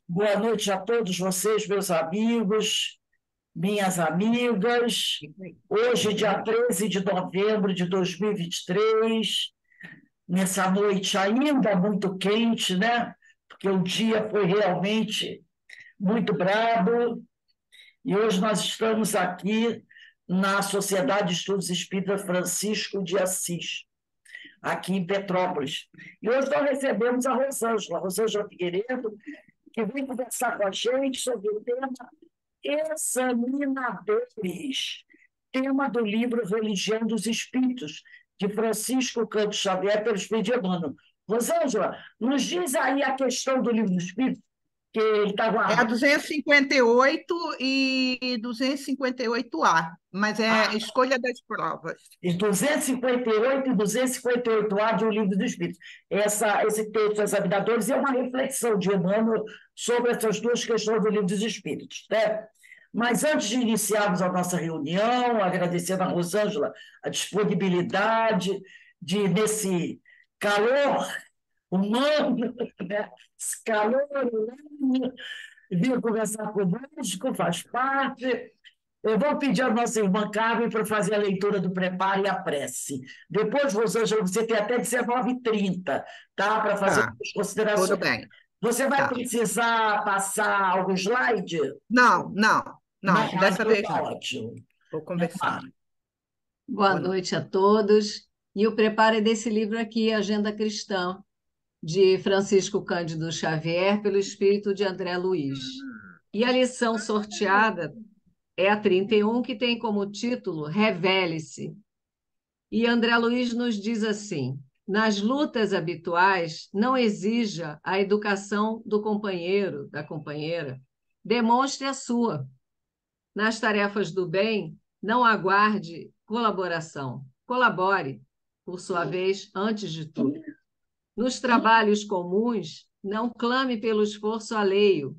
Boa noite a todos vocês, meus amigos, minhas amigas. Hoje, dia 13 de novembro de 2023, nessa noite ainda muito quente, né? Porque o dia foi realmente muito brabo. E hoje nós estamos aqui na Sociedade de Estudos Espíritas Francisco de Assis, aqui em Petrópolis. E hoje nós recebemos a Rosângela Figueiredo, que vem conversar com a gente sobre o tema Examinadores, tema do livro Religião dos Espíritos, de Francisco Cândido Xavier, pelo Espírito de Emmanuel. Rosângela, nos diz aí a questão do livro dos Espíritos, que ele está É a guardando. 258 e 258A, mas é a escolha das provas. De 258 e 258A de O Livro dos Espíritos. Esse texto, Examinadores, é uma reflexão de Emmanuel sobre essas duas questões do Livro dos Espíritos. Né? Mas antes de iniciarmos a nossa reunião, agradecendo a Rosângela a disponibilidade de, nesse calor humano, né? Esse calor humano, vir conversar conosco, faz parte. Eu vou pedir à nossa irmã Carmen para fazer a leitura do preparo e a prece. Depois, Rosângela, você tem até 19h30, tá? Para fazer Tá, as tudo considerações. bem. Você vai Tá. precisar passar algum slide? Não, não, Não, não, dessa então vez tá não. ótimo. Vou Vamos lá. conversando. Boa Boa noite. noite a todos. E o preparo é desse livro aqui, Agenda Cristã, de Francisco Cândido Xavier, pelo espírito de André Luiz. E a lição sorteada é a 31, que tem como título Revele-se. E André Luiz nos diz assim: nas lutas habituais, não exija a educação do companheiro, da companheira, demonstre a sua. Nas tarefas do bem, não aguarde colaboração. Colabore, por sua vez, antes de tudo. Nos trabalhos comuns, não clame pelo esforço alheio.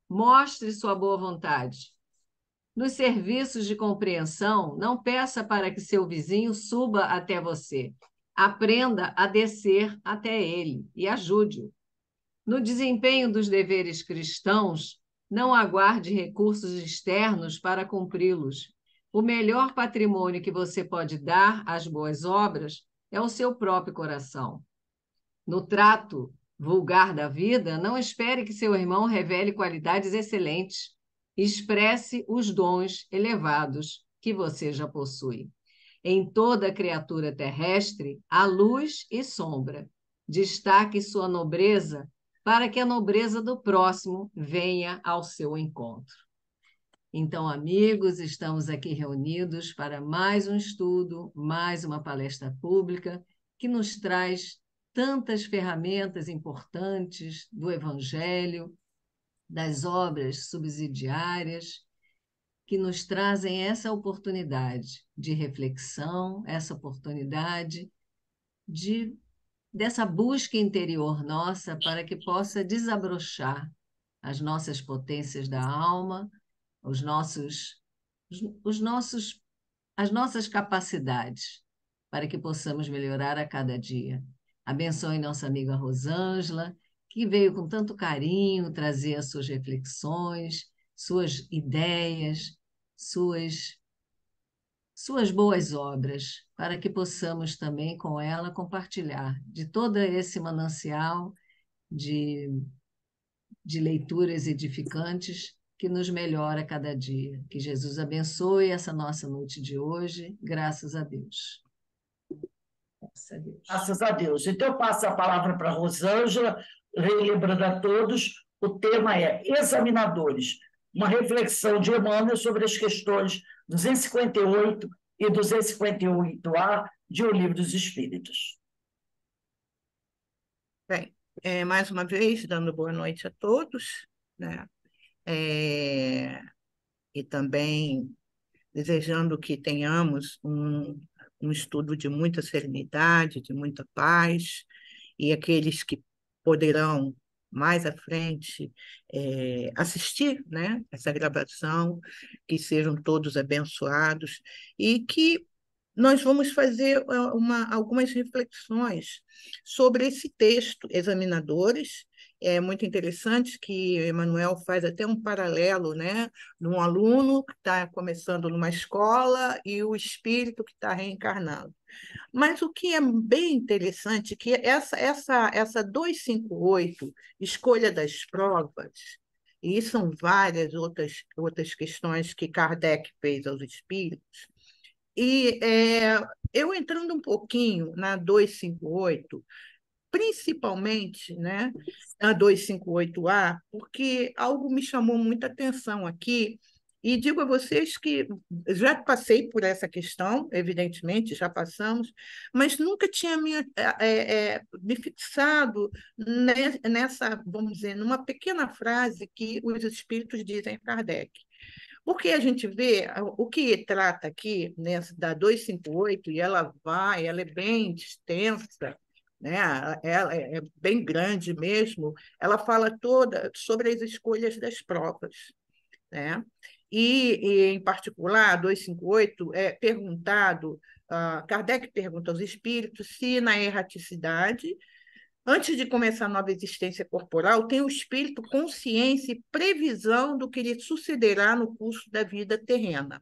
Mostre sua boa vontade. Nos serviços de compreensão, não peça para que seu vizinho suba até você. Aprenda a descer até ele e ajude-o. No desempenho dos deveres cristãos, não aguarde recursos externos para cumpri-los. O melhor patrimônio que você pode dar às boas obras é o seu próprio coração. No trato vulgar da vida, não espere que seu irmão revele qualidades excelentes. Expresse os dons elevados que você já possui. Em toda criatura terrestre, há luz e sombra. Destaque sua nobreza para que a nobreza do próximo venha ao seu encontro. Então, amigos, estamos aqui reunidos para mais um estudo, mais uma palestra pública que nos traz tantas ferramentas importantes do Evangelho, das obras subsidiárias, que nos trazem essa oportunidade de reflexão, essa oportunidade dessa busca interior nossa para que possa desabrochar as nossas potências da alma, os nossos, as nossas capacidades, para que possamos melhorar a cada dia. Abençoe nossa amiga Rosângela, que veio com tanto carinho trazer as suas reflexões, suas ideias, suas boas obras, para que possamos também com ela compartilhar de todo esse manancial de leituras edificantes que nos melhora a cada dia. Que Jesus abençoe essa nossa noite de hoje, graças a Deus. Graças a Deus. Graças a Deus. Então, eu passo a palavra para a Rosângela, relembrando a todos, o tema é Examinadores, uma reflexão de Emmanuel sobre as questões 258 e 258A de O Livro dos Espíritos. Bem, mais uma vez, dando boa noite a todos, né? E também desejando que tenhamos um estudo de muita serenidade, de muita paz, e aqueles que poderão mais à frente assistir, né, essa gravação, que sejam todos abençoados e que nós vamos fazer algumas reflexões sobre esse texto, Examinadores. É muito interessante que Emmanuel faz até um paralelo, né, de um aluno que está começando numa escola e o espírito que está reencarnando. Mas o que é bem interessante é que essa 258, escolha das provas, e são várias outras questões que Kardec fez aos espíritos, e eu entrando um pouquinho na 258, principalmente, né, na 258A, porque algo me chamou muita atenção aqui, e digo a vocês que já passei por essa questão, evidentemente, já passamos, mas nunca tinha me fixado nessa, vamos dizer, numa pequena frase que os espíritos dizem a Kardec. Porque a gente vê o que trata aqui, né, da 258, e ela é bem extensa, né? Ela é bem grande mesmo, ela fala toda sobre as escolhas das provas, né? Em particular, a 258 é perguntado, Kardec pergunta aos espíritos se na erraticidade, antes de começar a nova existência corporal, tem o espírito consciência e previsão do que lhe sucederá no curso da vida terrena.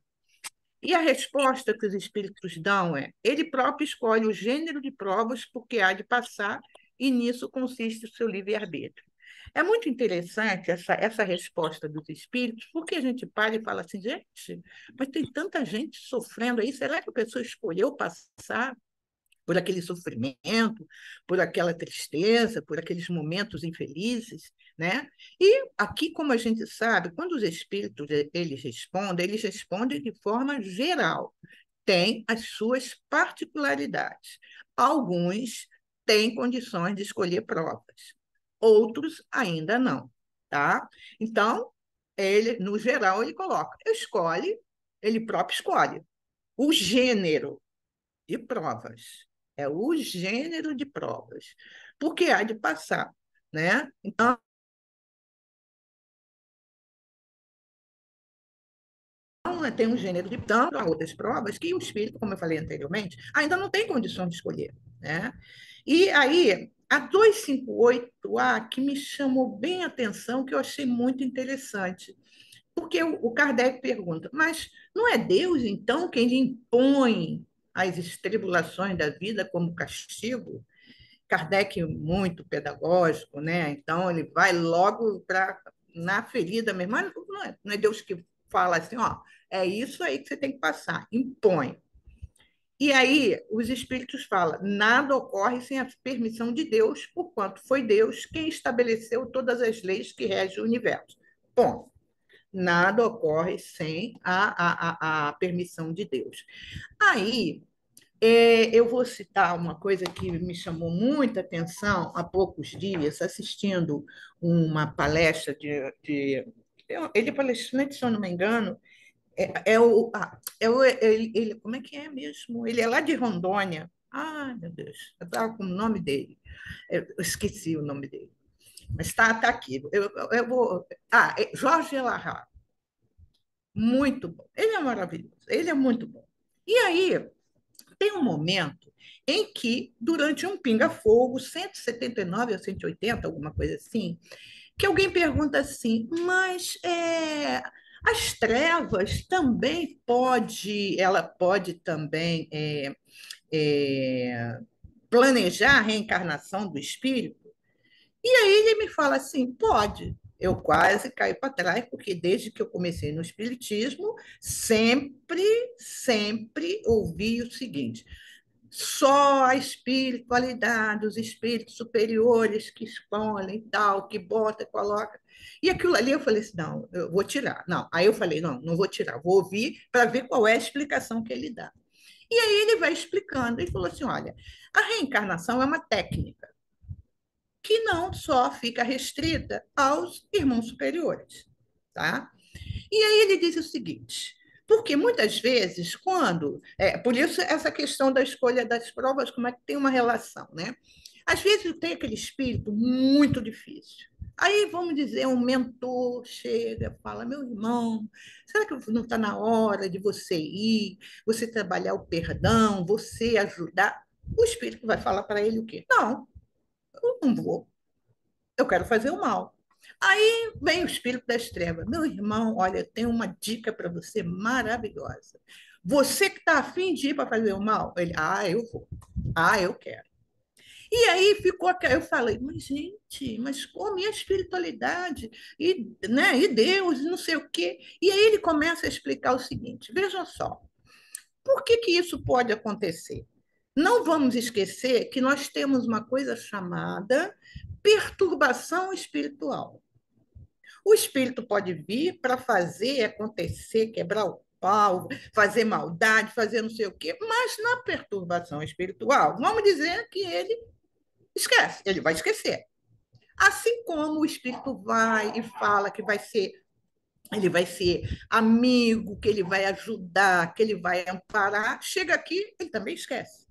E a resposta que os espíritos dão é: ele próprio escolhe o gênero de provas porque há de passar, e nisso consiste o seu livre-arbítrio. É muito interessante essa resposta dos espíritos, porque a gente para e fala assim, gente, mas tem tanta gente sofrendo aí, será que a pessoa escolheu passar por aquele sofrimento, por aquela tristeza, por aqueles momentos infelizes, né? E aqui, como a gente sabe, quando os espíritos eles respondem de forma geral, tem as suas particularidades. Alguns têm condições de escolher provas, outros ainda não, tá? Então, no geral, ele coloca, ele próprio escolhe o gênero de provas. É o gênero de provas, porque há de passar, né? Então, tem um gênero de tanto a outras provas que o espírito, como eu falei anteriormente, ainda não tem condição de escolher, né? E aí, a 258A, que me chamou bem a atenção, que eu achei muito interessante, porque o Kardec pergunta, mas não é Deus, então, quem lhe impõe as tribulações da vida como castigo? Kardec muito pedagógico, né? Então ele vai logo na ferida mesmo. Mas não é Deus que fala assim, ó, é isso aí que você tem que passar, impõe. E aí os espíritos falam, nada ocorre sem a permissão de Deus, porquanto foi Deus quem estabeleceu todas as leis que regem o universo. Bom, nada ocorre sem a permissão de Deus. Aí eu vou citar uma coisa que me chamou muita atenção há poucos dias, assistindo uma palestra ele é palestrante, se eu não me engano, como é que é mesmo? Ele é lá de Rondônia. Ai, meu Deus, eu estava com o nome dele, eu esqueci o nome dele, mas está aqui. Eu vou. Jorge Elahá, muito bom. Ele é maravilhoso, ele é muito bom. E aí, tem um momento em que, durante um pinga-fogo, 179 ou 180, alguma coisa assim, que alguém pergunta assim, mas as trevas também ela pode também planejar a reencarnação do espírito? E aí ele me fala assim, pode. Eu quase caí para trás, porque desde que eu comecei no espiritismo, sempre ouvi o seguinte: só a espiritualidade, os espíritos superiores que escolhem tal, que bota, coloca. E aquilo ali eu falei assim, não, eu vou tirar. Não, aí eu falei, não, não vou tirar, vou ouvir para ver qual é a explicação que ele dá. E aí ele vai explicando, ele falou assim, olha, a reencarnação é uma técnica que não só fica restrita aos irmãos superiores, tá? E aí ele diz o seguinte, porque muitas vezes, por isso essa questão da escolha das provas, como é que tem uma relação, né? Às vezes tem aquele espírito muito difícil. Aí, vamos dizer, um mentor chega, fala, meu irmão, será que não está na hora de você ir, você trabalhar o perdão, você ajudar? O Espírito vai falar para ele o quê? Não, eu não vou, eu quero fazer o mal. Aí vem o Espírito das Trevas. Meu irmão, olha, eu tenho uma dica para você maravilhosa. Você que está afim de ir para fazer o mal? Ele, eu vou. Eu quero. E aí ficou, eu falei, mas gente, mas como e a espiritualidade? E, né, e Deus, não sei o quê. E aí ele começa a explicar o seguinte, veja só, por que que isso pode acontecer? Não vamos esquecer que nós temos uma coisa chamada perturbação espiritual. O espírito pode vir para fazer acontecer, quebrar o pau, fazer maldade, fazer não sei o quê, mas na perturbação espiritual, vamos dizer que ele esquece, ele vai esquecer. Assim como o espírito vai e fala que ele vai ser amigo, que ele vai ajudar, que ele vai amparar, chega aqui, ele também esquece.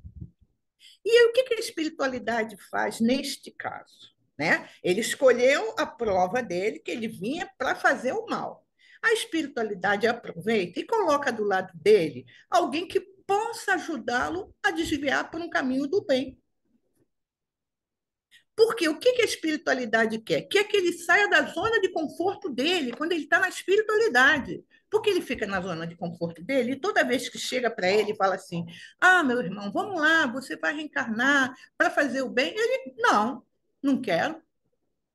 E aí, o que a espiritualidade faz neste caso? Né? Ele escolheu a prova dele, que ele vinha para fazer o mal. A espiritualidade aproveita e coloca do lado dele alguém que possa ajudá-lo a desviar por um caminho do bem. Porque o que a espiritualidade quer? Quer que ele saia da zona de conforto dele quando ele está na espiritualidade. Porque ele fica na zona de conforto dele e toda vez que chega para ele e fala assim: meu irmão, vamos lá, você vai reencarnar para fazer o bem. Ele, não quero.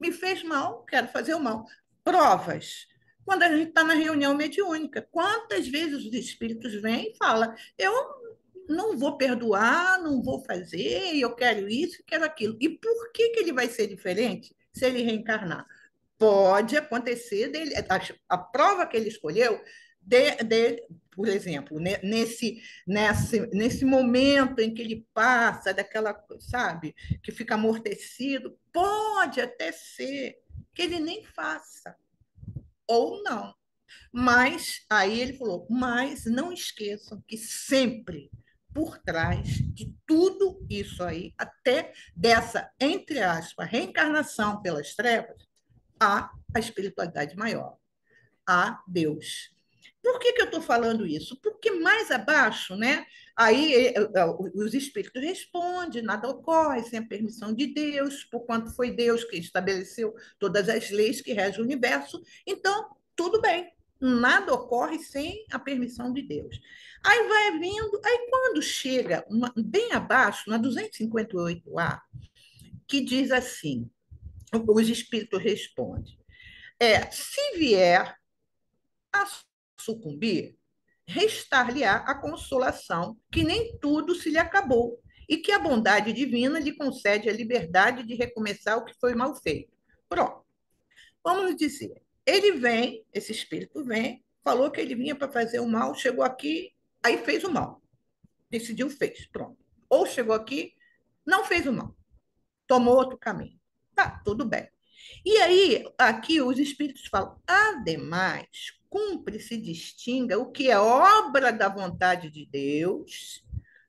Me fez mal, quero fazer o mal. Provas. Quando a gente está na reunião mediúnica, quantas vezes os espíritos vêm e falam: eu não vou perdoar, não vou fazer, eu quero isso, quero aquilo. E por que ele vai ser diferente se ele reencarnar? Pode acontecer dele, a prova que ele escolheu, por exemplo, nesse momento em que ele passa daquela, sabe, que fica amortecido, pode até ser que ele nem faça, ou não. Mas aí ele falou, mas não esqueçam que sempre por trás de tudo isso aí, até dessa, entre aspas, reencarnação pelas trevas, há a espiritualidade maior, há Deus. Por que eu estou falando isso? Porque mais abaixo, né? Aí os espíritos respondem, nada ocorre sem a permissão de Deus, porquanto foi Deus que estabeleceu todas as leis que regem o universo. Então, tudo bem, nada ocorre sem a permissão de Deus. Aí vai vindo, aí quando chega bem abaixo, na 258A, que diz assim, os espíritos respondem, se vier a sucumbir, restar-lhe-á a consolação, que nem tudo se lhe acabou, e que a bondade divina lhe concede a liberdade de recomeçar o que foi mal feito. Pronto. Vamos dizer, ele vem, esse espírito vem, falou que ele vinha para fazer o mal, chegou aqui, aí fez o mal. Decidiu, fez, pronto. Ou chegou aqui, não fez o mal, tomou outro caminho. Tá, tudo bem. E aí, aqui os espíritos falam, ademais, cumpre se distinga o que é obra da vontade de Deus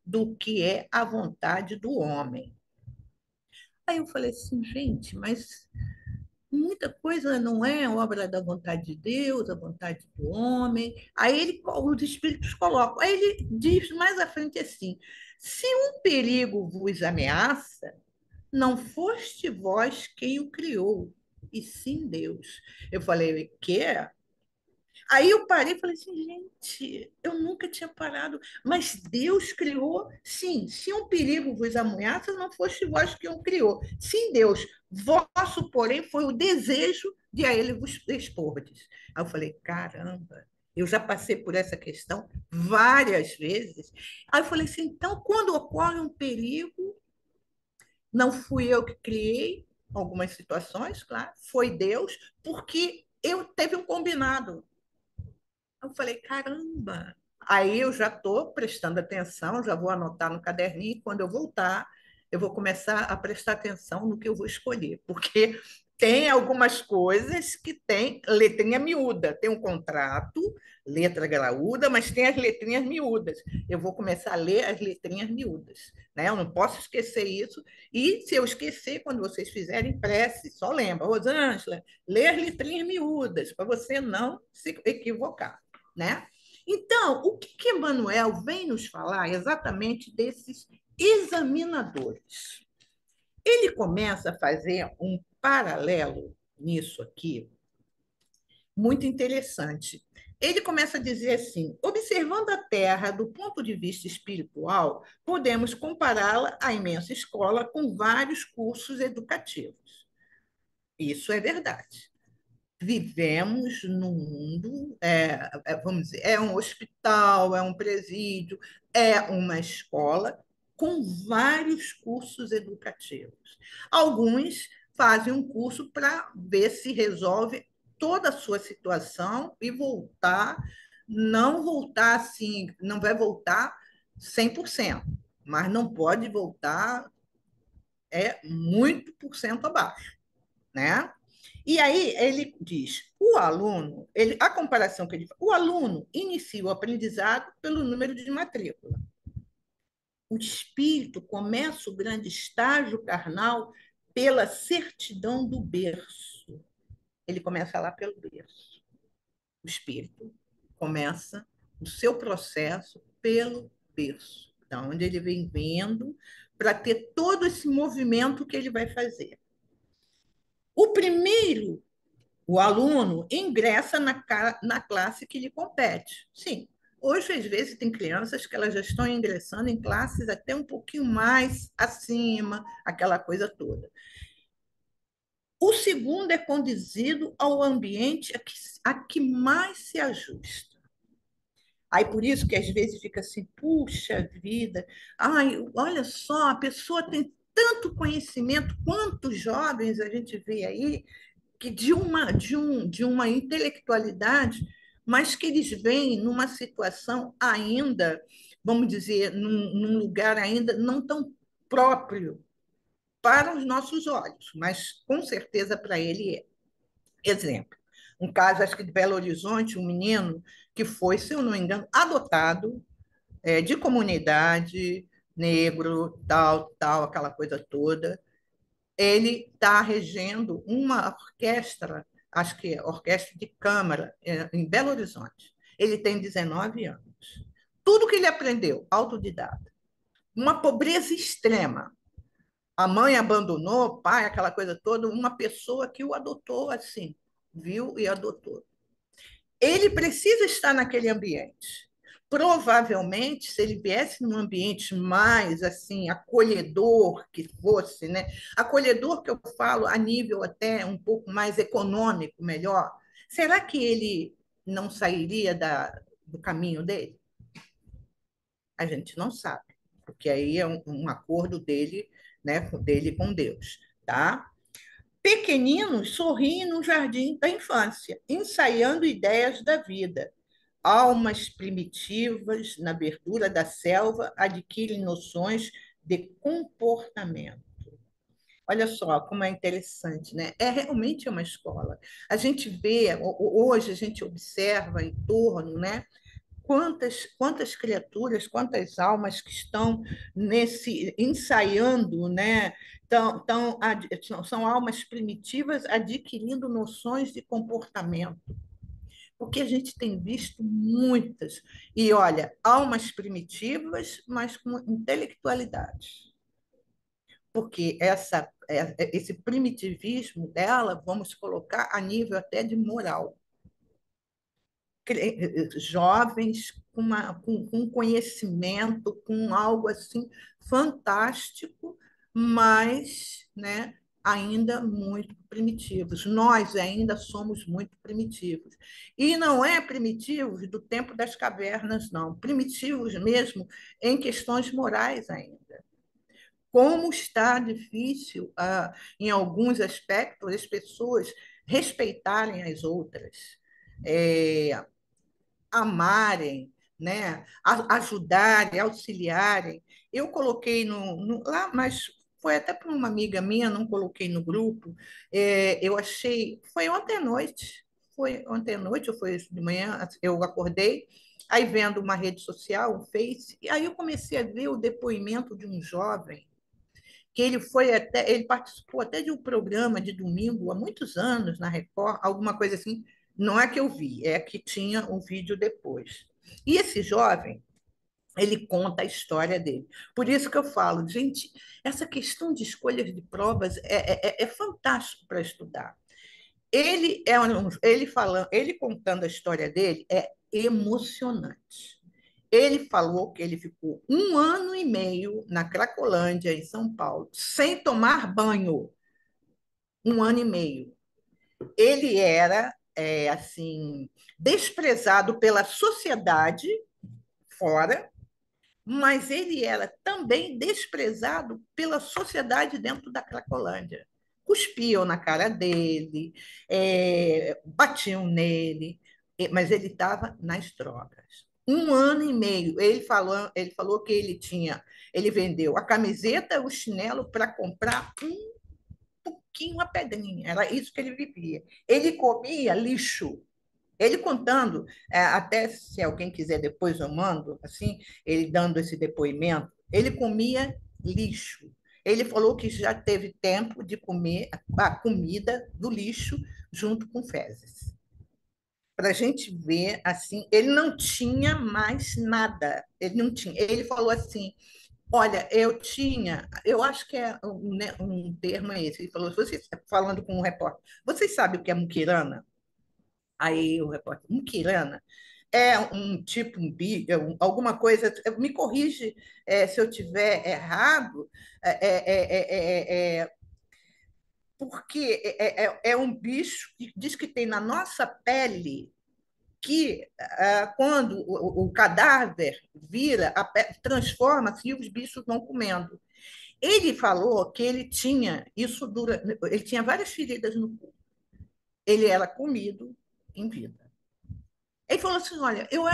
do que é a vontade do homem. Aí eu falei assim, gente, mas muita coisa não é obra da vontade de Deus, a vontade do homem. Os espíritos colocam. Aí ele diz mais à frente assim: se um perigo vos ameaça, não foste vós quem o criou, e sim Deus. Eu falei, o quê? Aí eu parei e falei assim, gente, eu nunca tinha parado, mas Deus criou, sim, se um perigo vos ameaça, não foste vós que o criou, sim Deus, vosso, porém, foi o desejo de a ele vos expordes. Aí eu falei, caramba, eu já passei por essa questão várias vezes. Aí eu falei assim, então, quando ocorre um perigo, não fui eu que criei algumas situações, claro, foi Deus, porque eu teve um combinado. Eu falei, caramba! Aí eu já estou prestando atenção, já vou anotar no caderninho, e quando eu voltar, eu vou começar a prestar atenção no que eu vou escolher, porque tem algumas coisas que tem letrinha miúda, tem um contrato, letra graúda, mas tem as letrinhas miúdas. Eu vou começar a ler as letrinhas miúdas, né? Eu não posso esquecer isso. E se eu esquecer, quando vocês fizerem prece, só lembra, Rosângela, ler letrinhas miúdas, para você não se equivocar, né? Então, o que Emmanuel vem nos falar exatamente desses examinadores? Ele começa a fazer um paralelo nisso aqui, muito interessante. Ele começa a dizer assim: observando a Terra do ponto de vista espiritual, podemos compará-la à imensa escola com vários cursos educativos. Isso é verdade. Vivemos num mundo, vamos dizer, é um hospital, é um presídio, é uma escola com vários cursos educativos. Alguns fazem um curso para ver se resolve toda a sua situação e voltar, não voltar assim, não vai voltar 100%, mas não pode voltar muito por cento abaixo, né? E aí ele diz, o aluno, a comparação que ele faz, o aluno inicia o aprendizado pelo número de matrícula. O espírito começa o grande estágio carnal pela certidão do berço. Ele começa lá pelo berço. O espírito começa o seu processo pelo berço, da onde ele vem vendo, para ter todo esse movimento que ele vai fazer. O primeiro, o aluno ingressa na classe que lhe compete. Sim, hoje, às vezes, tem crianças que elas já estão ingressando em classes até um pouquinho mais acima, aquela coisa toda. O segundo é conduzido ao ambiente a que mais se ajusta. Aí, por isso que às vezes fica assim, puxa vida, ai, olha só, a pessoa tem tanto conhecimento, quantos jovens a gente vê aí, que de uma intelectualidade, mas que eles vêm numa situação ainda, vamos dizer, num lugar ainda não tão próprio para os nossos olhos, mas com certeza para ele é. Exemplo, um caso, acho que de Belo Horizonte, um menino que foi, se eu não me engano, adotado, de comunidade, negro, tal, aquela coisa toda. Ele está regendo uma orquestra, acho que é orquestra de câmara, em Belo Horizonte. Ele tem 19 anos. Tudo que ele aprendeu, autodidata. Uma pobreza extrema. A mãe abandonou, o pai, aquela coisa toda, uma pessoa que o adotou assim, viu e adotou. Ele precisa estar naquele ambiente. Provavelmente, se ele viesse num ambiente mais assim acolhedor que fosse, né? Acolhedor que eu falo a nível até um pouco mais econômico, melhor. Será que ele não sairia do caminho dele? A gente não sabe, porque aí é um acordo dele, né, dele com Deus, tá? Pequeninos sorriem no jardim da infância, ensaiando ideias da vida. Almas primitivas, na verdura da selva, adquirem noções de comportamento. Olha só como é interessante, né? É realmente uma escola. A gente vê, hoje a gente observa em torno, né? Quantas criaturas, quantas almas que estão ensaiando, né? São almas primitivas adquirindo noções de comportamento, porque a gente tem visto muitas. E olha, almas primitivas, mas com intelectualidade. Porque esse primitivismo dela, vamos colocar a nível até de moral. Jovens com conhecimento, com algo assim fantástico, mas, né, ainda muito primitivos. Nós ainda somos muito primitivos. E não é primitivos do tempo das cavernas, não. Primitivos mesmo em questões morais ainda. Como está difícil, em alguns aspectos, as pessoas respeitarem as outras. Amarem, né? Ajudarem, auxiliarem. Eu coloquei lá, mas foi até para uma amiga minha, não coloquei no grupo. Eu achei, foi ontem à noite ou foi hoje de manhã, eu acordei Aí vendo uma rede social, um Face, e aí eu comecei a ver o depoimento de um jovem que ele participou até de um programa de domingo há muitos anos na Record, alguma coisa assim. Não é que eu vi, é que tinha um vídeo depois. E esse jovem, ele conta a história dele. Por isso que eu falo, gente, essa questão de escolhas de provas é fantástico para estudar. Ele contando a história dele é emocionante. Ele falou que ele ficou 1 ano e meio na Cracolândia, em São Paulo, sem tomar banho. 1 ano e meio. Ele era, assim, desprezado pela sociedade fora, mas ele era também desprezado pela sociedade dentro da Cracolândia. Cuspiam na cara dele, batiam nele, mas ele estava nas drogas. 1 ano e meio. Ele falou que ele vendeu a camiseta, o chinelo para comprar um pouquinho a pedrinha. Era isso que ele vivia. Ele comia lixo. Ele contando, até se alguém quiser depois eu mando, assim, ele dando esse depoimento, ele comia lixo. Ele falou que já teve tempo de comer a comida do lixo junto com fezes. Para a gente ver, assim, ele não tinha mais nada. Ele não tinha. Ele falou assim: olha, eu acho que um termo é esse. Ele falou, falando com um repórter, vocês sabem o que é muquirana? Aí o repórter, muquirana é um tipo, alguma coisa, me corrige se eu tiver errado, porque é um bicho que diz que tem na nossa pele que quando o cadáver vira, transforma-se e os bichos vão comendo. Ele falou que ele tinha ele tinha várias feridas no corpo. Ele era comido em vida. Ele falou assim: olha, eu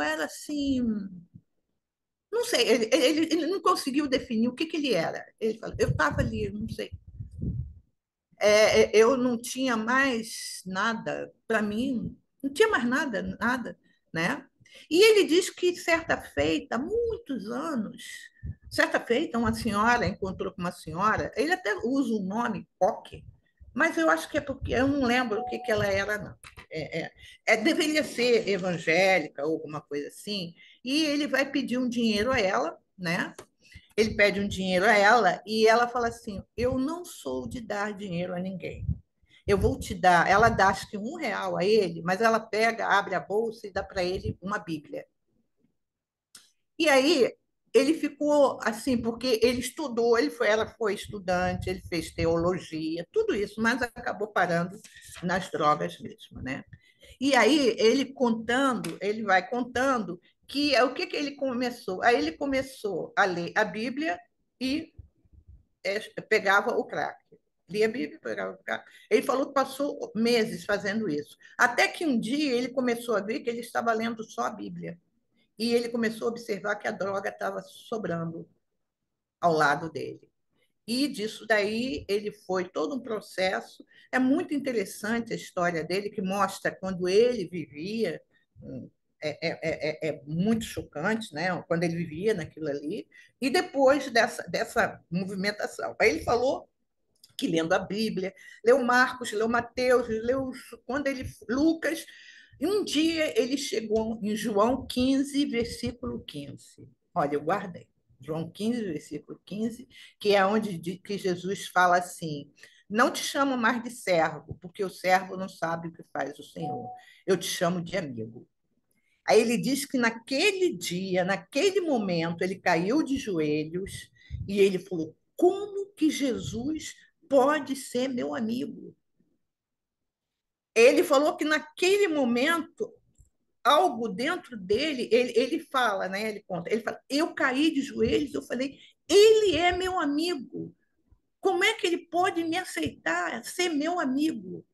era assim, não sei, ele não conseguiu definir o que ele era. Ele falou, eu estava ali, não sei. Eu não tinha mais nada, para mim, não tinha mais nada, nada, né? E ele diz que certa feita, há muitos anos, certa feita, uma senhora encontrou com uma senhora, ele até usa o nome Coque, mas eu acho que é porque eu não lembro o que ela era, não. Deveria ser evangélica ou alguma coisa assim, e ele vai pedir um dinheiro a ela, né? Ele pede um dinheiro a ela e ela fala assim: eu não sou de dar dinheiro a ninguém. Eu vou te dar. Ela dá acho que R$ 1 a ele, mas ela pega, abre a bolsa e dá para ele uma Bíblia. E aí ele ficou assim, porque ele estudou, ela foi estudante, ele fez teologia, tudo isso, mas acabou parando nas drogas mesmo, né? E aí ele vai contando que o que ele começou. Aí ele começou a ler a Bíblia e pegava o crack. Lia a Bíblia, pegava o crack. Ele falou que passou meses fazendo isso. Até que um dia ele começou a ver que ele estava lendo só a Bíblia. E ele começou a observar que a droga estava sobrando ao lado dele. E disso daí ele foi todo um processo. É muito interessante a história dele, que mostra quando ele vivia, é muito chocante, né? Quando ele vivia naquilo ali, e depois dessa movimentação. Aí ele falou que lendo a Bíblia, leu Marcos, leu Mateus, Lucas, e um dia ele chegou em João 15, versículo 15. Olha, eu guardei. João 15, versículo 15, que é onde que Jesus fala assim: não te chamo mais de servo, porque o servo não sabe o que faz o Senhor. Eu te chamo de amigo. Aí ele diz que naquele dia, naquele momento, ele caiu de joelhos e ele falou: como que Jesus pode ser meu amigo? Ele falou que naquele momento, algo dentro dele, ele fala, né? Ele conta, ele fala: eu caí de joelhos, eu falei, ele é meu amigo. Como é que ele pode me aceitar, ser meu amigo?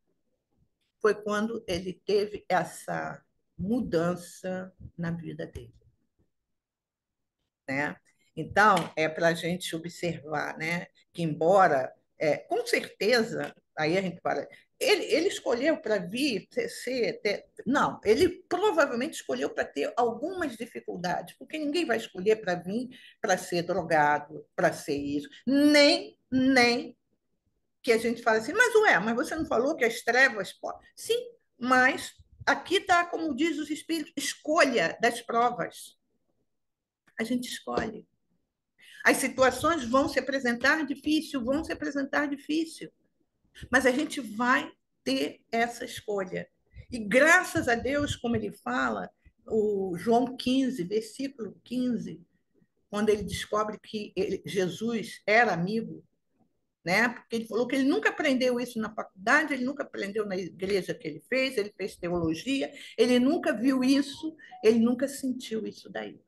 Foi quando ele teve essa mudança na vida dele, né? Então, é para a gente observar, né, que embora, com certeza, Aí a gente fala, ele escolheu para vir não, ele provavelmente escolheu para ter algumas dificuldades, porque ninguém vai escolher para vir para ser drogado, para ser isso, nem que a gente fala assim, mas você não falou que as trevas podem? Sim, mas aqui está, como diz os espíritos, escolha das provas. A gente escolhe. As situações vão se apresentar difícil, mas a gente vai ter essa escolha. E graças a Deus, como ele fala, o João 15, versículo 15, quando ele descobre que Jesus era amigo, né? Porque ele falou que ele nunca aprendeu isso na faculdade, ele nunca aprendeu na igreja que ele fez teologia, ele nunca viu isso, ele nunca sentiu isso daí.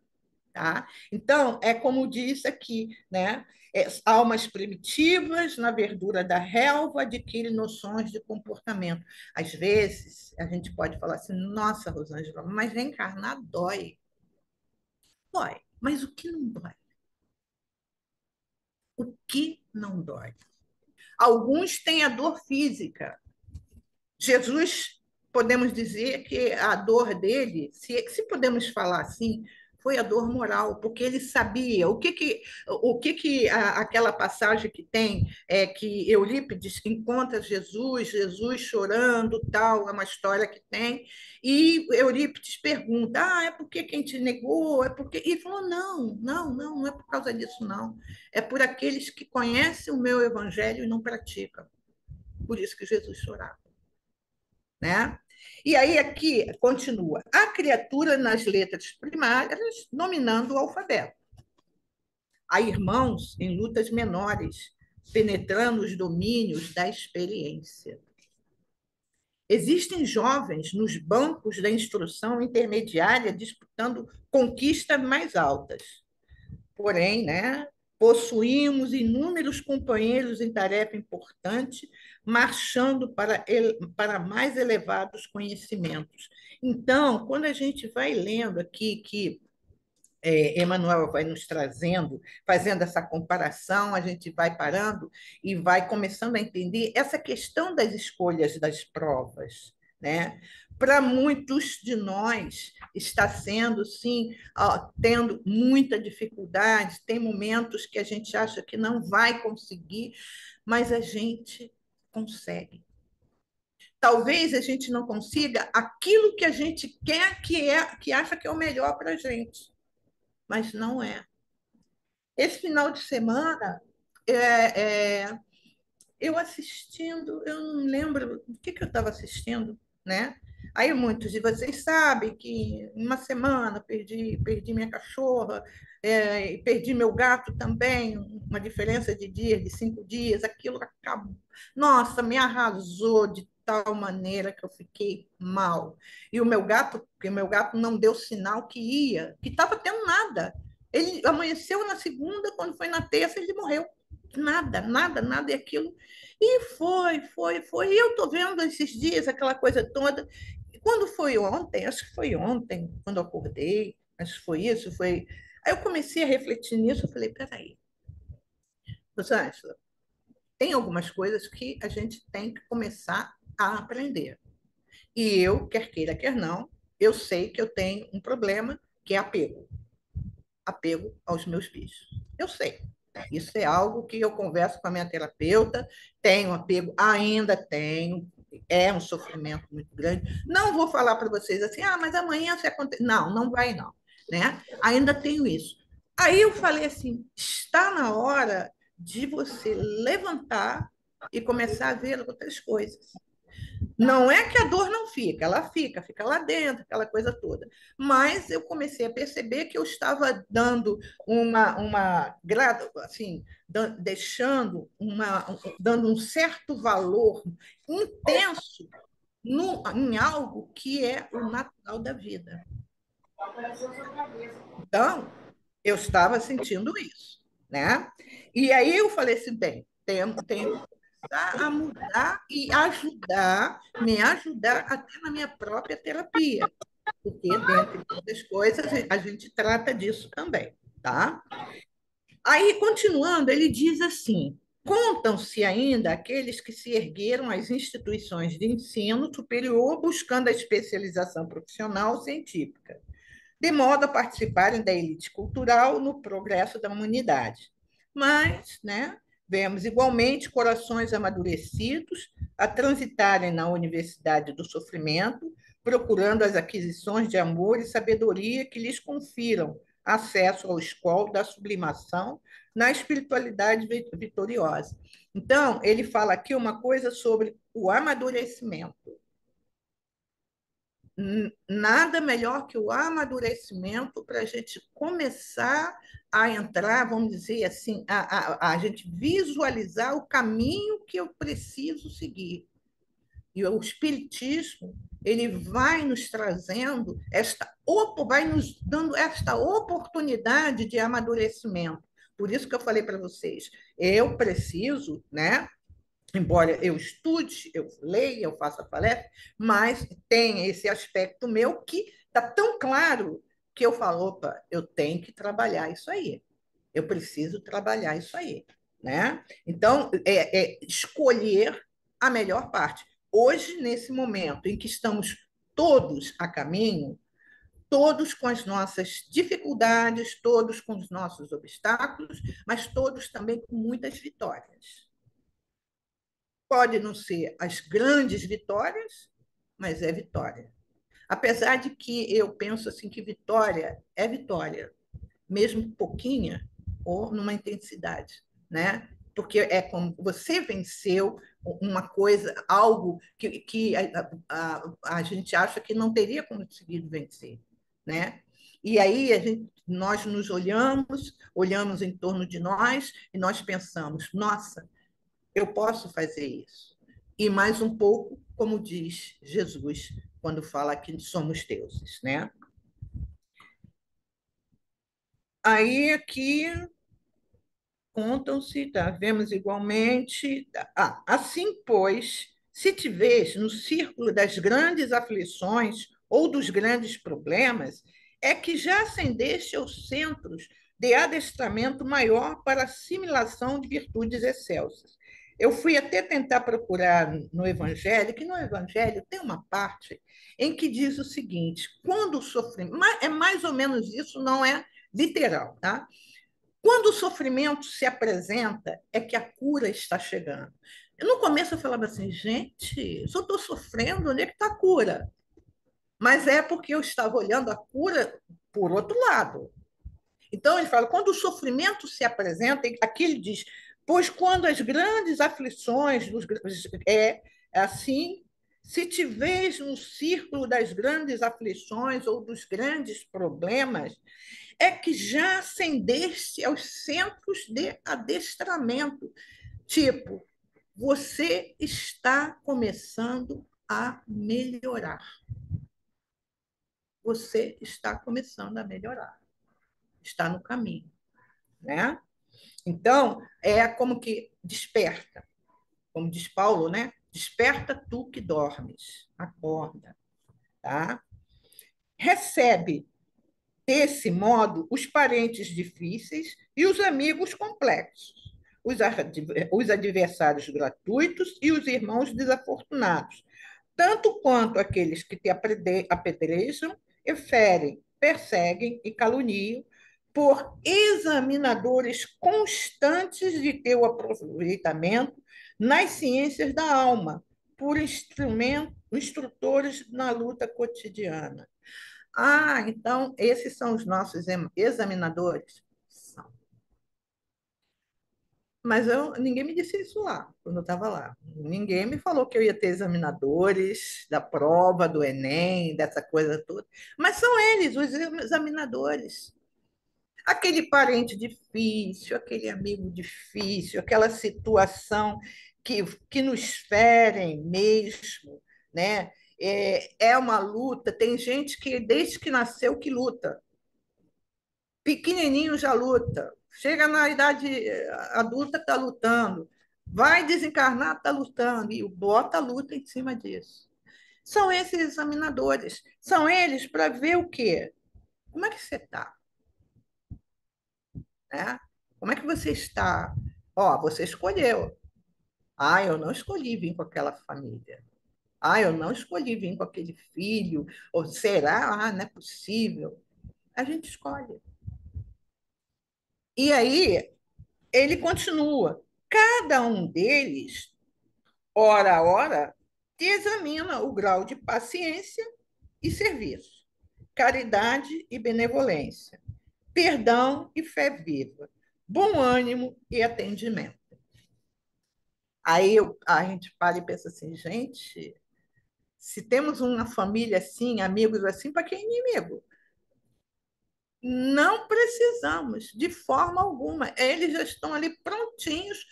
Tá? Então, é como diz aqui, né? Almas primitivas, na verdura da relva, adquirem noções de comportamento. Às vezes, a gente pode falar assim, nossa, Rosângela, mas reencarnar dói. Dói, mas o que não dói? O que não dói? Alguns têm a dor física. Jesus, podemos dizer que a dor dele, se podemos falar assim, foi a dor moral, porque ele sabia aquela passagem que tem, que Eurípides encontra Jesus chorando, tal, é uma história que tem, e Eurípides pergunta, é porque quem te negou, é porque... E ele falou, não é por causa disso, não. É por aqueles que conhecem o meu evangelho e não praticam. Por isso que Jesus chorava. Né? E aí aqui continua, a criatura nas letras primárias dominando o alfabeto. Há irmãos em lutas menores, penetrando os domínios da experiência. Existem jovens nos bancos da instrução intermediária disputando conquistas mais altas. Porém, né, possuímos inúmeros companheiros em tarefa importante, marchando para mais elevados conhecimentos. Então, quando a gente vai lendo aqui que Emmanuel vai nos trazendo, fazendo essa comparação, a gente vai parando e vai começando a entender essa questão das escolhas das provas, né? Para muitos de nós está sendo, sim, tendo muita dificuldade, tem momentos que a gente acha que não vai conseguir, mas a gente consegue. Talvez a gente não consiga aquilo que a gente quer, que acha que é o melhor para a gente, mas não é. Esse final de semana, eu assistindo, eu não lembro o que eu estava assistindo, né? Aí muitos de vocês sabem que uma semana perdi minha cachorra, perdi meu gato também, uma diferença de dias, de 5 dias, aquilo acabou. Nossa, me arrasou de tal maneira que eu fiquei mal. E o meu gato, porque o meu gato não deu sinal que estava tendo nada. Ele amanheceu na segunda, quando foi na terça, ele morreu. Nada, e aquilo. E foi. E eu estou vendo esses dias aquela coisa toda. E quando foi ontem, acho que foi ontem, quando eu acordei, acho que foi isso, foi. Aí eu comecei a refletir nisso, eu falei, peraí, Rosângela, tem algumas coisas que a gente tem que começar a aprender. E eu, quer queira, quer não, eu sei que eu tenho um problema que é apego. Apego aos meus bichos. Eu sei. Isso é algo que eu converso com a minha terapeuta, tenho apego, ainda tenho, é um sofrimento muito grande. Não vou falar para vocês assim, mas amanhã se acontecer. Não vai não, né? Ainda tenho isso. Aí eu falei assim, está na hora de você levantar e começar a ver outras coisas. Não é que a dor não fica, ela fica lá dentro, aquela coisa toda. Mas eu comecei a perceber que eu estava dando assim, dando um certo valor intenso em algo que é o natural da vida. Então, eu estava sentindo isso, né? E aí eu falei assim, bem, tenho a mudar e me ajudar até na minha própria terapia, porque, dentre outras coisas, a gente trata disso também, tá? Aí, continuando, ele diz assim, Contam-se ainda aqueles que se ergueram às instituições de ensino superior buscando a especialização profissional científica, de modo a participarem da elite cultural no progresso da humanidade. Mas, né, vemos igualmente corações amadurecidos a transitarem na universidade do sofrimento, procurando as aquisições de amor e sabedoria que lhes confiram acesso ao escol da sublimação na espiritualidade vitoriosa. Então, ele fala aqui uma coisa sobre o amadurecimento. Nada melhor que o amadurecimento para a gente começar a entrar, vamos dizer assim, a gente visualizar o caminho que eu preciso seguir. E o Espiritismo, ele vai nos trazendo vai nos dando esta oportunidade de amadurecimento. Por isso que eu falei para vocês, eu preciso, né? Embora eu estude, eu leia, eu faça palestra, mas tem esse aspecto meu que está tão claro que eu falo, opa, eu tenho que trabalhar isso aí. Eu preciso trabalhar isso aí, né? Então, escolher a melhor parte. Hoje, nesse momento em que estamos todos a caminho, todos com as nossas dificuldades, todos com os nossos obstáculos, mas todos também com muitas vitórias. Pode não ser as grandes vitórias, mas é vitória. Apesar de que eu penso assim que vitória é vitória, mesmo pouquinha ou numa intensidade, né? Porque é como você venceu uma coisa, algo que a gente acha que não teria conseguido vencer, né? E aí nós nos olhamos em torno de nós e nós pensamos, nossa, eu posso fazer isso. E mais um pouco, como diz Jesus, quando fala que somos deuses, né? Aí aqui contam-se, tá? Vemos igualmente. Assim, pois, se te vês no círculo das grandes aflições ou dos grandes problemas, é que já ascendeste aos centros de adestramento maior para assimilação de virtudes excelsas. Eu fui até tentar procurar no Evangelho, que no Evangelho tem uma parte em que diz o seguinte: quando o sofrimento. É mais ou menos isso, não é literal, tá? Quando o sofrimento se apresenta, é que a cura está chegando. No começo eu falava assim, gente, eu só estou sofrendo, onde é que está a cura? Mas é porque eu estava olhando a cura por outro lado. Então ele fala, quando o sofrimento se apresenta, aqui ele diz, pois quando as grandes aflições, é assim, se te vês no círculo das grandes aflições ou dos grandes problemas, é que já ascendeste aos centros de adestramento. Tipo, você está começando a melhorar. Você está começando a melhorar. Está no caminho, né? Então, é como que desperta. Como diz Paulo, né? Desperta tu que dormes. Acorda, tá? Recebe desse modo os parentes difíceis e os amigos complexos, os adversários gratuitos e os irmãos desafortunados, tanto quanto aqueles que te apedrejam e ferem, perseguem e caluniam, por examinadores constantes de teu aproveitamento nas ciências da alma, por instrutores na luta cotidiana. Ah, então esses são os nossos examinadores? São. Mas ninguém me disse isso lá, quando eu estava lá. Ninguém me falou que eu ia ter examinadores da prova, do Enem, dessa coisa toda. Mas são eles, os examinadores. Aquele parente difícil, aquele amigo difícil, aquela situação que nos ferem mesmo, né? É uma luta. Tem gente que, desde que nasceu, que luta. Pequenininho já luta. Chega na idade adulta, está lutando. Vai desencarnar, está lutando. E bota a luta em cima disso. São esses examinadores. São eles para ver o quê? Como é que você está? Né? Como é que você está? Ó, você escolheu. Ah, eu não escolhi vir com aquela família. Ah, eu não escolhi vir com aquele filho. Ou será? Ah, não é possível. A gente escolhe. E aí, ele continua. Cada um deles, hora a hora, examina o grau de paciência e serviço, caridade e benevolência, perdão e fé viva, bom ânimo e atendimento. Aí a gente para e pensa assim, gente, se temos uma família assim, amigos assim, para que inimigo? Não precisamos, de forma alguma. Eles já estão ali prontinhos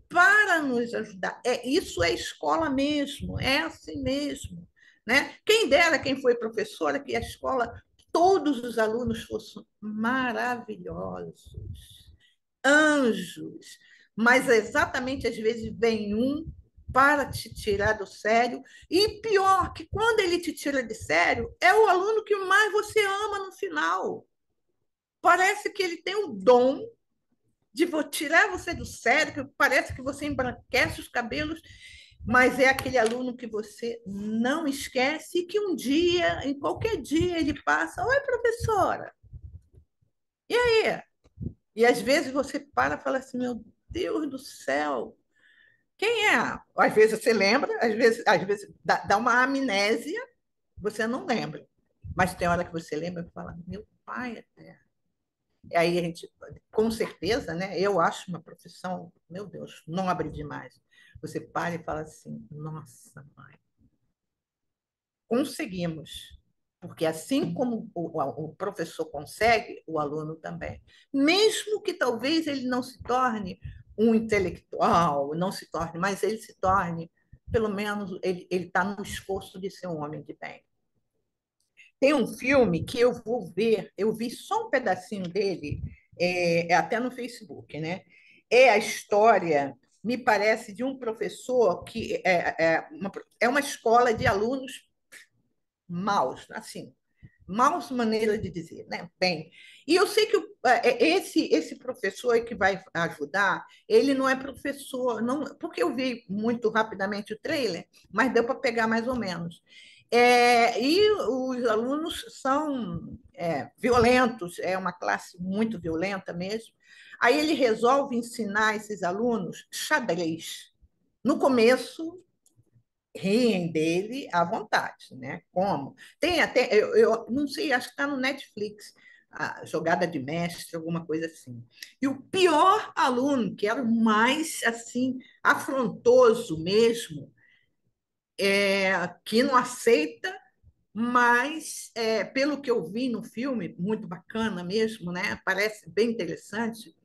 para nos ajudar. Isso é escola mesmo, é assim mesmo. Né? Quem dera quem foi professora, que a escola, todos os alunos fossem maravilhosos, anjos, mas exatamente às vezes vem um para te tirar do sério, e pior, que quando ele te tira de sério, é o aluno que mais você ama no final. Parece que ele tem o dom de tirar você do sério, que parece que você embranquece os cabelos, mas é aquele aluno que você não esquece e que um dia, em qualquer dia, ele passa, oi, professora, e aí? E às vezes você para e fala assim, meu Deus do céu, quem é? Às vezes você lembra, às vezes dá uma amnésia, você não lembra. Mas tem hora que você lembra e fala, meu pai até. E aí a gente, com certeza, né? Eu acho uma profissão, meu Deus, não abre demais. Você para e fala assim, nossa, mãe, conseguimos. Porque assim como o professor consegue, o aluno também. Mesmo que talvez ele não se torne um intelectual, não se torne, mas ele se torne, pelo menos, ele está no esforço de ser um homem de bem. Tem um filme que eu vou ver, eu vi só um pedacinho dele, até no Facebook, né? É a história, me parece, de um professor que é uma escola de alunos maus, assim, maus maneira de dizer, né? Bem, e eu sei que esse professor que vai ajudar, ele não é professor, não, porque eu vi muito rapidamente o trailer, mas deu para pegar mais ou menos. E os alunos são violentos, é uma classe muito violenta mesmo. Aí ele resolve ensinar esses alunos xadrez. No começo, riem dele à vontade, né? Como? Tem até, eu não sei, acho que está no Netflix, a jogada de mestre, alguma coisa assim. E o pior aluno, que era o mais assim afrontoso mesmo, que não aceita, mas pelo que eu vi no filme, muito bacana mesmo, né? Parece bem interessante.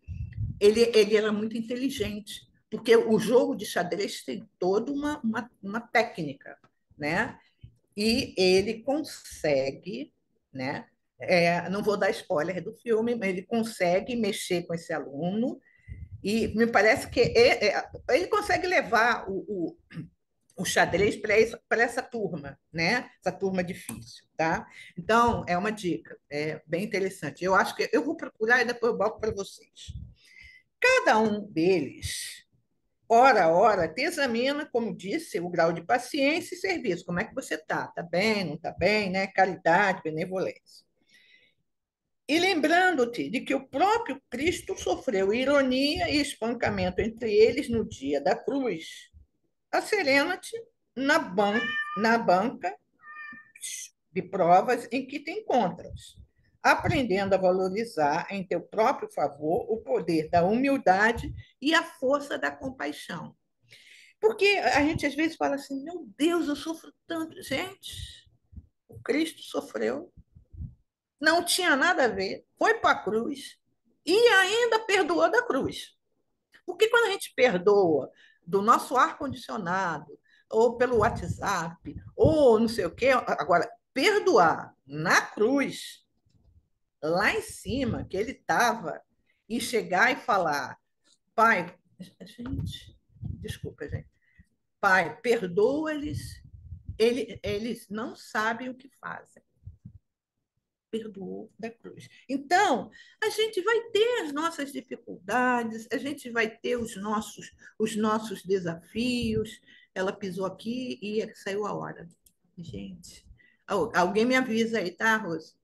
Ele era muito inteligente, porque o jogo de xadrez tem toda uma técnica, né? E ele consegue, né? Não vou dar spoiler do filme, mas ele consegue mexer com esse aluno e me parece que ele consegue levar o xadrez para essa turma, né? Essa turma difícil, tá? Então, é uma dica, é bem interessante. Eu acho que eu vou procurar e depois eu boto para vocês. Cada um deles, hora a hora, te examina, como disse, o grau de paciência e serviço. Como é que você está? Está bem, não está bem, né? Caridade, benevolência. E lembrando-te de que o próprio Cristo sofreu ironia e espancamento entre eles no dia da cruz. Acerena-te na banca de provas em que te encontras, aprendendo a valorizar em teu próprio favor o poder da humildade e a força da compaixão. Porque a gente às vezes fala assim, meu Deus, eu sofro tanto. Gente, o Cristo sofreu, não tinha nada a ver, foi para a cruz e ainda perdoou da cruz. Porque quando a gente perdoa do nosso ar-condicionado, ou pelo WhatsApp, ou não sei o quê, agora, perdoar na cruz, lá em cima, que ele estava, e chegar e falar, pai, gente, desculpa, gente, pai, perdoa-lhes, eles não sabem o que fazem. perdoou da cruz. Então, a gente vai ter as nossas dificuldades, a gente vai ter os nossos desafios. Ela pisou aqui e saiu a hora. Gente, alguém me avisa aí, tá, Rose?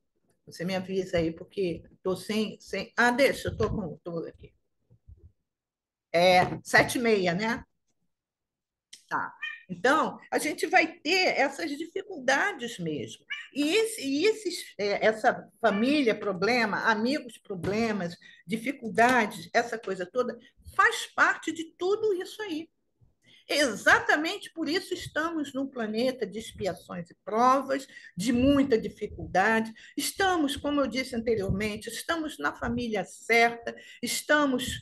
Você me avisa aí, porque estou sem... Ah, deixa, eu estou com... Tô aqui. 7h30, né? Tá. Então, a gente vai ter essas dificuldades mesmo. Essa família, problema, amigos, problemas, dificuldades, essa coisa toda, faz parte de tudo isso aí. Exatamente por isso estamos num planeta de expiações e provas, de muita dificuldade. Estamos, como eu disse anteriormente, estamos na família certa, estamos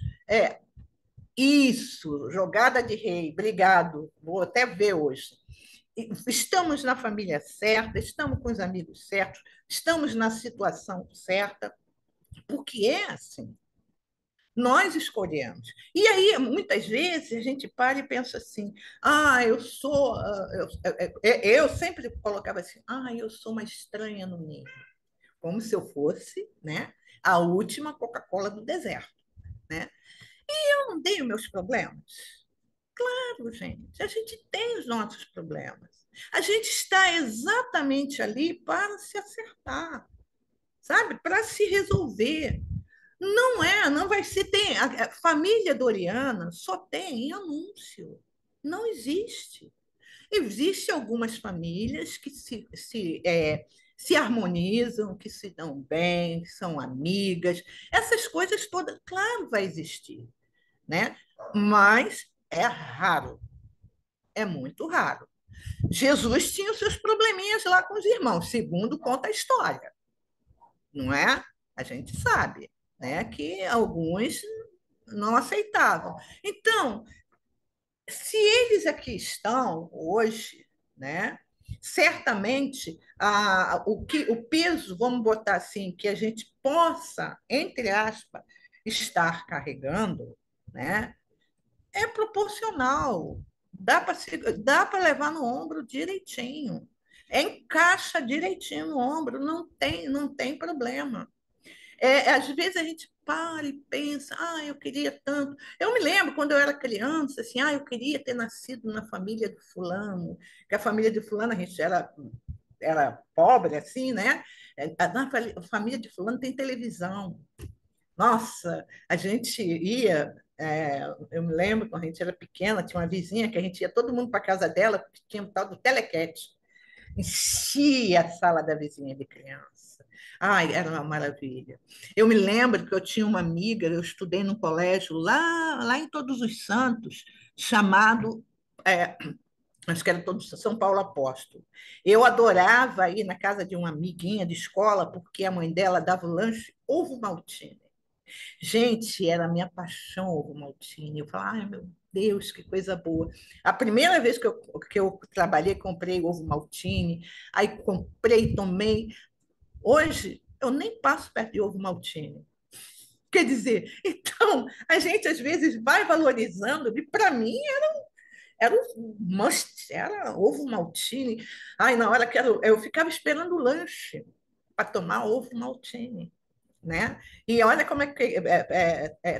isso, jogada de rei, obrigado, vou até ver hoje. Estamos na família certa, estamos com os amigos certos, estamos na situação certa, porque é assim. Nós escolhemos. E aí, muitas vezes, a gente para e pensa assim: eu sou. Eu sempre colocava assim: eu sou uma estranha no ninho. Como se eu fosse, né, a última Coca-Cola do deserto. Né? Eu não tenho meus problemas. Claro, gente, a gente tem os nossos problemas. A gente está exatamente ali para se acertar, sabe? Para se resolver. Não vai ser. A família Doriana só tem anúncio. Não existe. Existem algumas famílias que se harmonizam, que se dão bem, que são amigas. Essas coisas todas, claro, vai existir, né? Mas é raro, é muito raro. Jesus tinha os seus probleminhas lá com os irmãos, segundo conta a história, não é? A gente sabe, né, que alguns não aceitavam. Então, se eles aqui estão hoje, né, certamente o peso, vamos botar assim, que a gente possa, entre aspas, estar carregando, né, é proporcional. Dá para levar no ombro direitinho. Encaixa direitinho no ombro, não tem problema. Às vezes a gente para e pensa, eu queria tanto. Eu me lembro quando eu era criança, assim, eu queria ter nascido na família do fulano, que a família de fulano a gente era pobre, assim, né? Na família de fulano tem televisão. Nossa, a gente ia. Eu me lembro quando a gente era pequena, tinha uma vizinha que a gente ia todo mundo para casa dela, porque tinha um tal do telequete. Enchia a sala da vizinha de criança. Ai, era uma maravilha. Eu me lembro que eu tinha uma amiga, eu estudei num colégio lá em Todos os Santos, chamado, acho que era Todos São Paulo Apóstolo. Eu adorava ir na casa de uma amiguinha de escola, porque a mãe dela dava o lanche ovo maltine. Gente, era a minha paixão, ovo maltine. Eu falava, ai, meu Deus, que coisa boa. A primeira vez que eu trabalhei, comprei ovo maltine, aí comprei, tomei. Hoje, eu nem passo perto de ovo maltine. Quer dizer, então, a gente às vezes vai valorizando, e para mim era um must, era ovo maltine. Ai, na hora que eu ficava esperando o lanche para tomar ovo maltine, né? E olha como é que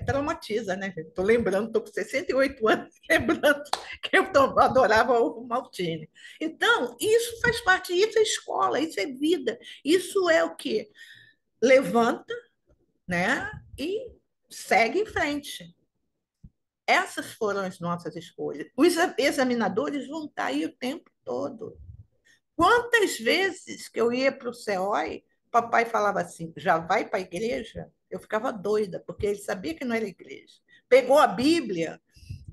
traumatiza, né? Estou lembrando, estou com 68 anos, lembrando que eu adorava ovo maltine. Então, isso faz parte, isso é escola, isso é vida, isso é o que levanta, né? E segue em frente. Essas foram as nossas escolhas. Os examinadores vão estar aí o tempo todo. Quantas vezes que eu ia para o CEOI, papai falava assim, já vai para a igreja? Eu ficava doida, porque ele sabia que não era igreja. Pegou a Bíblia,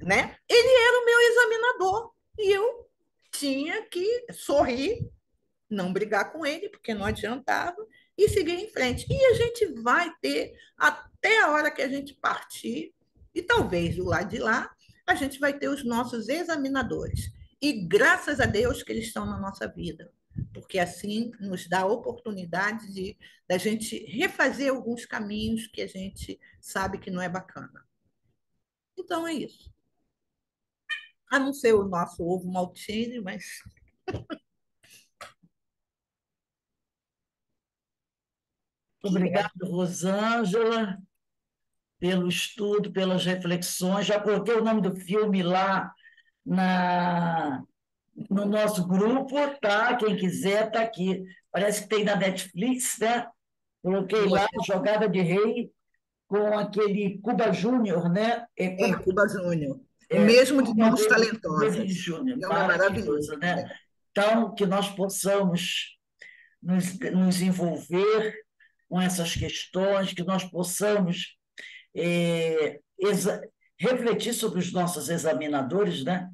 né? Ele era o meu examinador e eu tinha que sorrir, não brigar com ele, porque não adiantava, e seguir em frente. E a gente vai ter, até a hora que a gente partir, e talvez do lado de lá, a gente vai ter os nossos examinadores. E graças a Deus que eles estão na nossa vida, porque assim nos dá a oportunidade de da gente refazer alguns caminhos que a gente sabe que não é bacana. Então é isso. A não ser o nosso ovo maltine, mas Obrigado, Rosângela, pelo estudo, pelas reflexões. Já coloquei o nome do filme lá no nosso grupo, tá? Quem quiser, tá aqui. Parece que tem na Netflix, né? Coloquei lá, Jogada de Rei, com aquele Cuba Júnior, né? Cuba Júnior. O mesmo de Mãos Talentosas. Júnior, É maravilhoso. né? Então, que nós possamos nos envolver com essas questões, que nós possamos refletir sobre os nossos examinadores, né?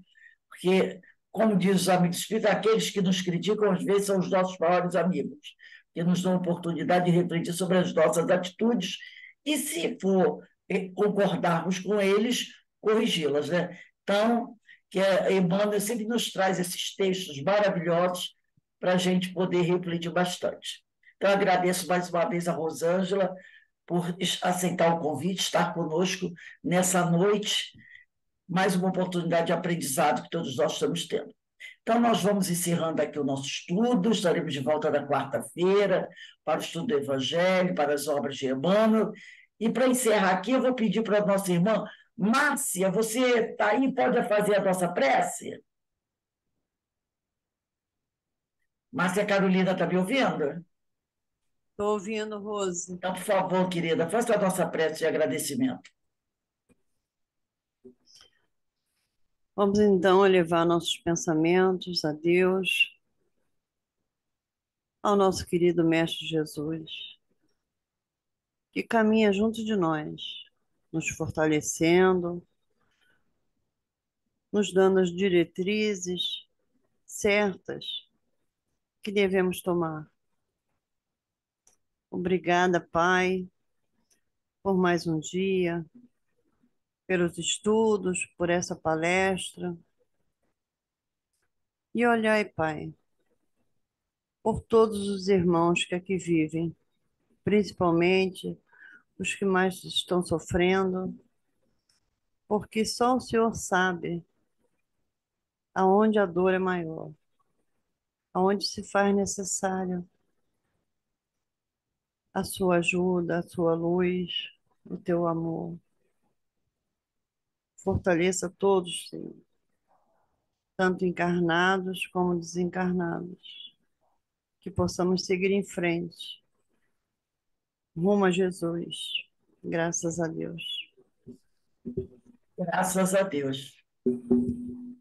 Porque, como diz os amigos espíritas, aqueles que nos criticam, às vezes, são os nossos maiores amigos, que nos dão a oportunidade de refletir sobre as nossas atitudes e, se for concordarmos com eles, corrigi-las, né? Então, que a Emmanuel sempre nos traz esses textos maravilhosos para a gente poder refletir bastante. Então, agradeço mais uma vez a Rosângela por aceitar o convite, estar conosco nessa noite, mais uma oportunidade de aprendizado que todos nós estamos tendo. Então, nós vamos encerrando aqui o nosso estudo, estaremos de volta na quarta-feira para o estudo do Evangelho, para as obras de Emmanuel. E, para encerrar aqui, eu vou pedir para a nossa irmã Márcia, você está aí, pode fazer a nossa prece? Márcia Carolina, está me ouvindo? Estou ouvindo, Rose. Então, por favor, querida, faça a nossa prece de agradecimento. Vamos então elevar nossos pensamentos a Deus, ao nosso querido Mestre Jesus, que caminha junto de nós, nos fortalecendo, nos dando as diretrizes certas que devemos tomar. Obrigada, Pai, por mais um dia, pelos estudos, por essa palestra. E olhai, Pai, por todos os irmãos que aqui vivem, principalmente os que mais estão sofrendo, porque só o Senhor sabe aonde a dor é maior, aonde se faz necessário a sua ajuda, a sua luz, o teu amor. Fortaleça todos, Senhor, tanto encarnados como desencarnados, que possamos seguir em frente, rumo a Jesus. Graças a Deus. Graças a Deus.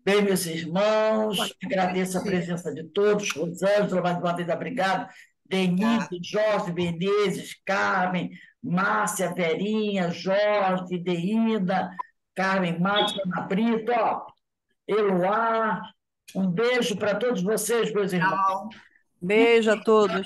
Bem, meus irmãos, agradeço a presença de todos. Rosângela, mais uma vez, obrigado. Denise, Jorge, Menezes, Carmen, Márcia, Verinha, Jorge, Deída, Carmen, Márcia, Ana Brito, ó, Eloá. Um beijo para todos vocês, meus irmãos. Beijo a todos.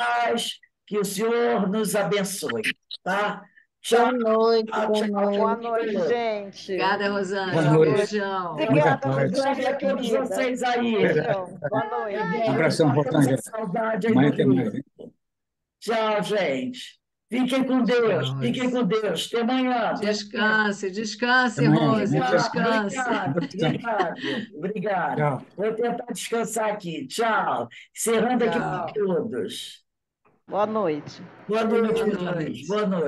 Que o Senhor nos abençoe, tá? Tchau. Boa noite, Tchau, boa tchau, noite. tchau. Boa noite, gente. Obrigada, Boa Rosângela. noite. Beijão. Obrigada, Beijo a todos querida. vocês aí. Beijão. Boa noite. Um abração, Rosângela. Saudade aí Amanhã do tem mais, grupo. hein? Tchau, gente. Fiquem com Deus. Fiquem com Deus. Até amanhã. Descanse, descanse, Até amanhã. Rose, descanse. Obrigado. Tchau. Vou tentar descansar aqui. Tchau. Encerrando aqui Tchau. para todos. Boa noite. Boa noite, Boa meus noite. amigos. Boa noite.